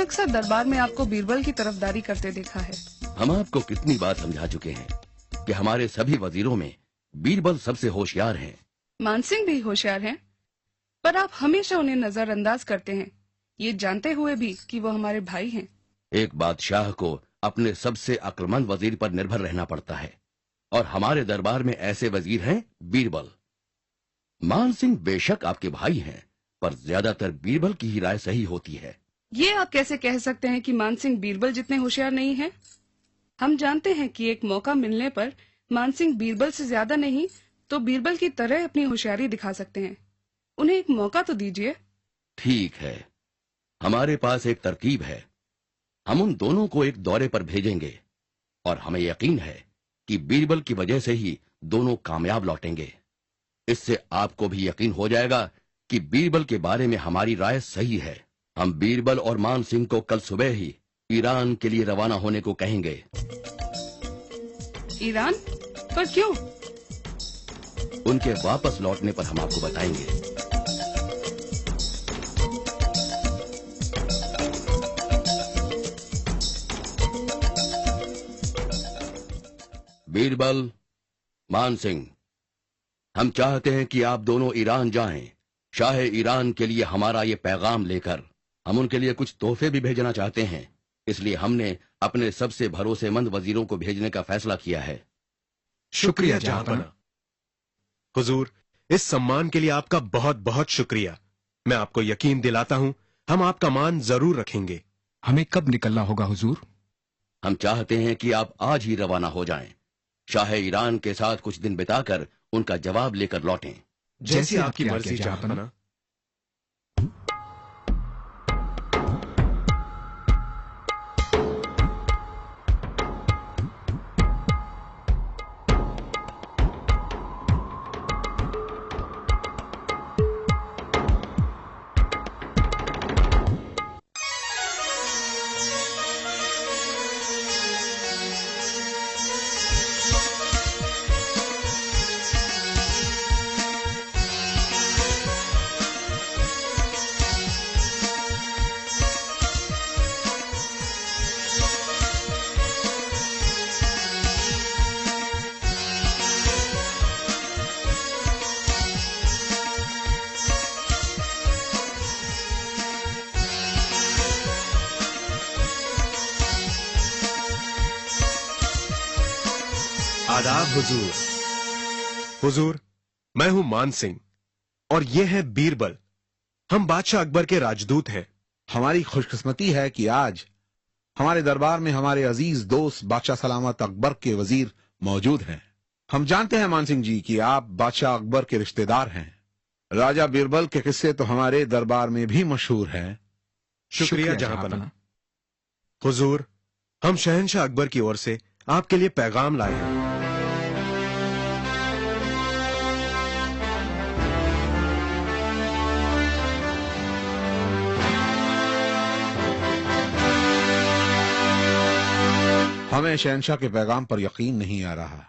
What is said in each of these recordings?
अक्सर दरबार में आपको बीरबल की तरफदारी करते देखा है। हम आपको कितनी बार समझा चुके हैं कि हमारे सभी वजीरों में बीरबल सबसे होशियार हैं। मानसिंह भी होशियार हैं, पर आप हमेशा उन्हें नजरअंदाज करते हैं, ये जानते हुए भी कि वो हमारे भाई हैं। एक बादशाह को अपने सबसे अक्लमंद वजीर पर निर्भर रहना पड़ता है, और हमारे दरबार में ऐसे वजीर हैं बीरबल। मानसिंह बेशक आपके भाई हैं, पर ज्यादातर बीरबल की ही राय सही होती है। ये आप कैसे कह सकते हैं कि मानसिंह बीरबल जितने होशियार नहीं हैं? हम जानते हैं कि एक मौका मिलने पर मानसिंह बीरबल से ज्यादा नहीं तो बीरबल की तरह अपनी होशियारी दिखा सकते हैं। उन्हें एक मौका तो दीजिए। ठीक है, हमारे पास एक तरकीब है। हम उन दोनों को एक दौरे पर भेजेंगे, और हमें यकीन है कि बीरबल की वजह से ही दोनों कामयाब लौटेंगे। इससे आपको भी यकीन हो जाएगा कि बीरबल के बारे में हमारी राय सही है। हम बीरबल और मान सिंह को कल सुबह ही ईरान के लिए रवाना होने को कहेंगे। ईरान? पर क्यों? उनके वापस लौटने पर हम आपको बताएंगे। बीरबल, मान सिंह, हम चाहते हैं कि आप दोनों ईरान जाएं। शाह ईरान के लिए हमारा ये पैगाम लेकर हम उनके लिए कुछ तोहफे भी भेजना चाहते हैं, इसलिए हमने अपने सबसे भरोसेमंद वजीरों को भेजने का फैसला किया है। शुक्रिया जहांपना। हुजूर, इस सम्मान के लिए आपका बहुत बहुत शुक्रिया। मैं आपको यकीन दिलाता हूं, हम आपका मान जरूर रखेंगे। हमें कब निकलना होगा हुजूर? हम चाहते हैं कि आप आज ही रवाना हो जाएं। शाह ईरान के साथ कुछ दिन बिताकर उनका जवाब लेकर लौटें। जैसी आपकी मर्जी जहांपना। आदाब हुजूर। हुजूर, मैं हूं मान सिंह और ये है बीरबल। हम बादशाह अकबर के राजदूत हैं। हमारी खुशकिस्मती है कि आज हमारे दरबार में हमारे अजीज दोस्त बादशाह सलामत अकबर के वजीर मौजूद हैं। हम जानते हैं मान सिंह जी कि आप बादशाह अकबर के रिश्तेदार हैं। राजा बीरबल के किस्से तो हमारे दरबार में भी मशहूर हैं। शुक्रिया जहांपना। हुजूर, हम शहंशाह अकबर की ओर से आपके लिए पैगाम लाए हैं। हमें शहंशाह के पैगाम पर यकीन नहीं आ रहा।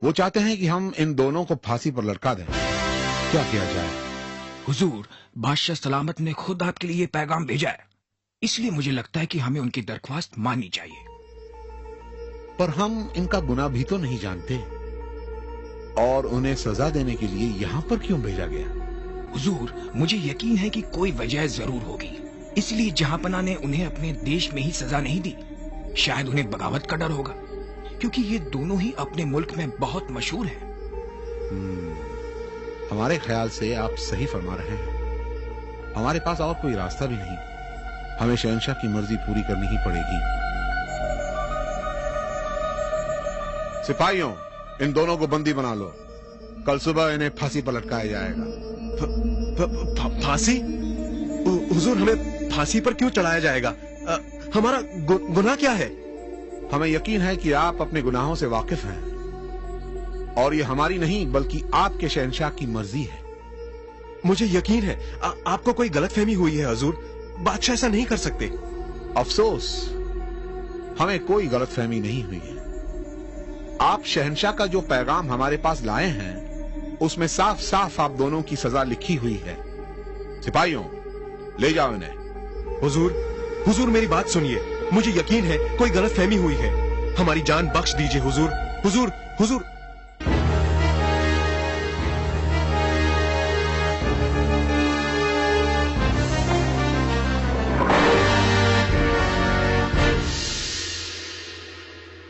वो चाहते हैं कि हम इन दोनों को फांसी पर लटका दें। क्या किया जाए? हुजूर, बादशाह सलामत ने खुद आपके लिए पैगाम भेजा है, इसलिए मुझे लगता है कि हमें उनकी दरख्वास्त माननी चाहिए। पर हम इनका गुनाह भी तो नहीं जानते, और उन्हें सजा देने के लिए यहाँ पर क्यों भेजा गया? हुजूर, मुझे यकीन है कि कोई वजह जरूर होगी, इसलिए जहांपना ने उन्हें अपने देश में ही सजा नहीं दी। शायद उन्हें बगावत का डर होगा, क्योंकि ये दोनों ही अपने मुल्क में बहुत मशहूर हैं। हमारे ख्याल से आप सही फरमा रहे हैं। हमारे पास और कोई रास्ता भी नहीं। हमें शहंशाह की मर्जी पूरी करनी ही पड़ेगी। सिपाहियों, इन दोनों को बंदी बना लो। कल सुबह इन्हें फांसी पर लटकाया जाएगा। फांसी? हुजूर, हमें फांसी पर क्यों चढ़ाया जाएगा? हमारा गुनाह क्या है? हमें यकीन है कि आप अपने गुनाहों से वाकिफ हैं, और ये हमारी नहीं बल्कि आपके शहंशाह की मर्जी है। मुझे यकीन है आपको कोई गलतफहमी हुई है हुजूर। बादशाह ऐसा नहीं कर सकते। अफसोस, हमें कोई गलतफहमी नहीं हुई है। आप शहंशाह का जो पैगाम हमारे पास लाए हैं, उसमें साफ साफ आप दोनों की सजा लिखी हुई है। सिपाहियों, ले जाओ इन्हें। हुजूर, हुजूर मेरी बात सुनिए, मुझे यकीन है कोई गलतफहमी हुई है। हमारी जान बख्श दीजिए हुजूर। हुजूर हुजूर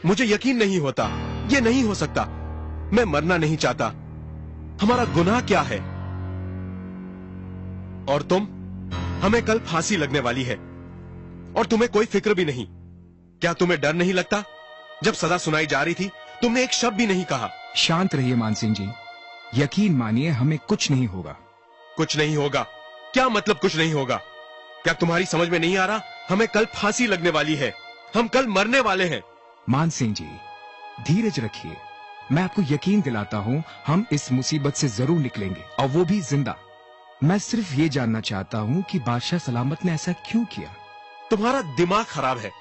मुझे यकीन नहीं होता, ये नहीं हो सकता। मैं मरना नहीं चाहता। हमारा गुनाह क्या है? और तुम, हमें कल फांसी लगने वाली है और तुम्हें कोई फिक्र भी नहीं। क्या तुम्हें डर नहीं लगता? जब सजा सुनाई जा रही थी तुमने एक शब्द भी नहीं कहा। शांत रहिए मानसिंह जी, यकीन मानिए हमें कुछ नहीं होगा। कुछ नहीं होगा? क्या मतलब कुछ नहीं होगा? क्या तुम्हारी समझ में नहीं आ रहा? हमें कल फांसी लगने वाली है, हम कल मरने वाले हैं। मानसिंह जी धीरज रखिए, मैं आपको यकीन दिलाता हूँ हम इस मुसीबत से जरूर निकलेंगे, और वो भी जिंदा। मैं सिर्फ ये जानना चाहता हूँ कि बादशाह सलामत ने ऐसा क्यों किया। तुम्हारा दिमाग खराब है।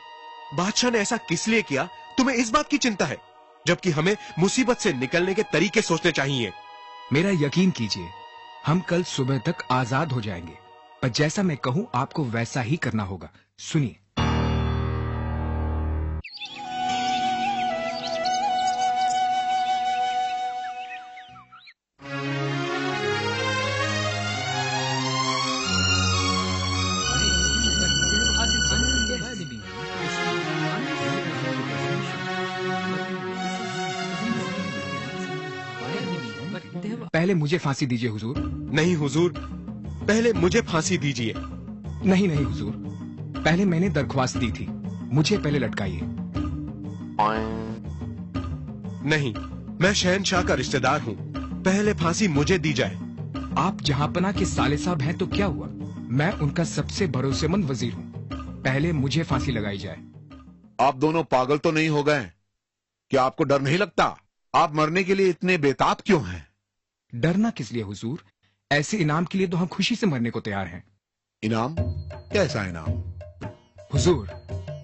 बादशाह ने ऐसा किस लिए किया तुम्हें इस बात की चिंता है, जबकि हमें मुसीबत से निकलने के तरीके सोचने चाहिए। मेरा यकीन कीजिए, हम कल सुबह तक आजाद हो जाएंगे, पर जैसा मैं कहूँ आपको वैसा ही करना होगा। सुनिए। पहले मुझे फांसी दीजिए हुजूर। नहीं हुजूर, पहले मुझे फांसी दीजिए। नहीं नहीं हुजूर, पहले मैंने दरख्वास्त दी थी, मुझे पहले लटकाइए। नहीं, मैं शहनशाह का रिश्तेदार हूँ, पहले फांसी मुझे दी जाए। आप जहांपना के साले साहब हैं तो क्या हुआ, मैं उनका सबसे भरोसेमंद वजीर हूँ। पहले मुझे फांसी लगाई जाए। आप दोनों पागल तो नहीं हो गए? क्या आपको डर नहीं लगता? आप मरने के लिए इतने बेताब क्यों हैं? डरना किस लिए हुजूर, ऐसे इनाम के लिए तो हम खुशी से मरने को तैयार हैं। इनाम? कैसा इनाम? हुजूर,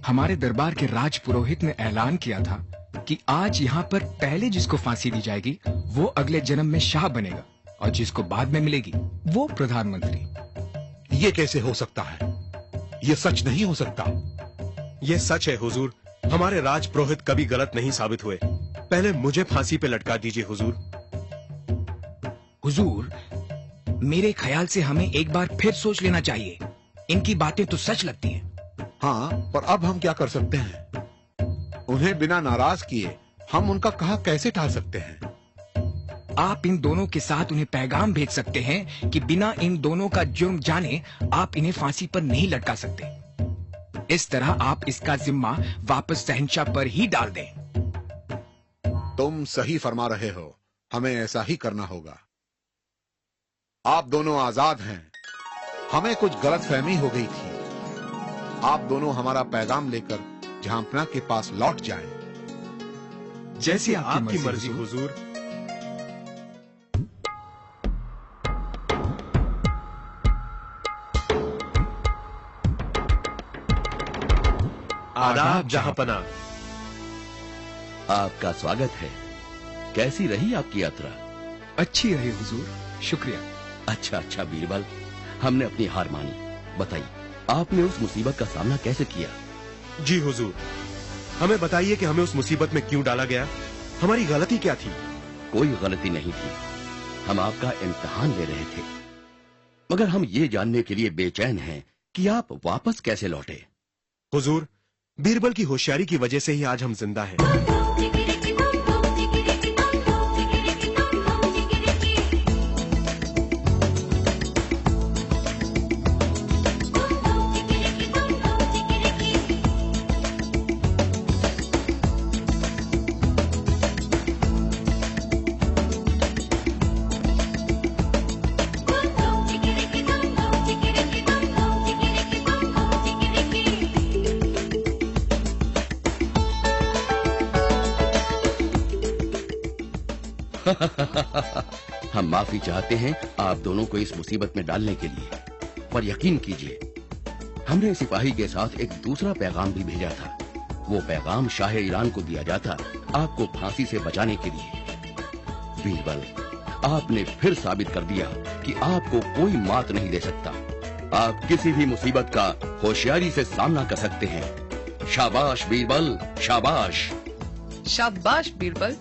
हमारे दरबार के राज पुरोहित ने ऐलान किया था कि आज यहाँ पर पहले जिसको फांसी दी जाएगी वो अगले जन्म में शाह बनेगा, और जिसको बाद में मिलेगी वो प्रधानमंत्री। ये कैसे हो सकता है? ये सच नहीं हो सकता। ये सच है हुजूर, हमारे राज पुरोहित कभी गलत नहीं साबित हुए। पहले मुझे फांसी पे लटका दीजिए हुजूर। हुजूर, मेरे ख्याल से हमें एक बार फिर सोच लेना चाहिए। इनकी बातें तो सच लगती हैं। हाँ, पर अब हम क्या कर सकते हैं? उन्हें बिना नाराज किए हम उनका कहा कैसे टाल सकते हैं? आप इन दोनों के साथ उन्हें पैगाम भेज सकते हैं कि बिना इन दोनों का जुर्म जाने आप इन्हें फांसी पर नहीं लटका सकते। इस तरह आप इसका जिम्मा वापस शहंशाह पर ही डाल दें। तुम सही फरमा रहे हो, हमें ऐसा ही करना होगा। आप दोनों आजाद हैं। हमें कुछ गलतफहमी हो गई थी। आप दोनों हमारा पैगाम लेकर जहांपना के पास लौट जाएं। जैसी आपकी मर्जी हुजूर। आदाब जहांपना। आपका स्वागत है। कैसी रही आपकी यात्रा? अच्छी रही हुजूर, शुक्रिया। अच्छा बीरबल, हमने अपनी हार मानी। बताइए, आपने उस मुसीबत का सामना कैसे किया? जी हुजूर, हमें बताइए कि हमें उस मुसीबत में क्यों डाला गया, हमारी गलती क्या थी? कोई गलती नहीं थी, हम आपका इम्तिहान ले रहे थे। मगर हम ये जानने के लिए बेचैन हैं कि आप वापस कैसे लौटे। हुजूर, बीरबल की होशियारी की वजह से ही आज हम जिंदा हैं। हम माफी चाहते हैं आप दोनों को इस मुसीबत में डालने के लिए, पर यकीन कीजिए हमने सिपाही के साथ एक दूसरा पैगाम भी भेजा था। वो पैगाम शाह ईरान को दिया जाता आपको फांसी से बचाने के लिए। बीरबल, आपने फिर साबित कर दिया कि आपको कोई मात नहीं दे सकता। आप किसी भी मुसीबत का होशियारी से सामना कर सकते हैं। शाबाश बीरबल, शाबाश। शाबाश बीरबल।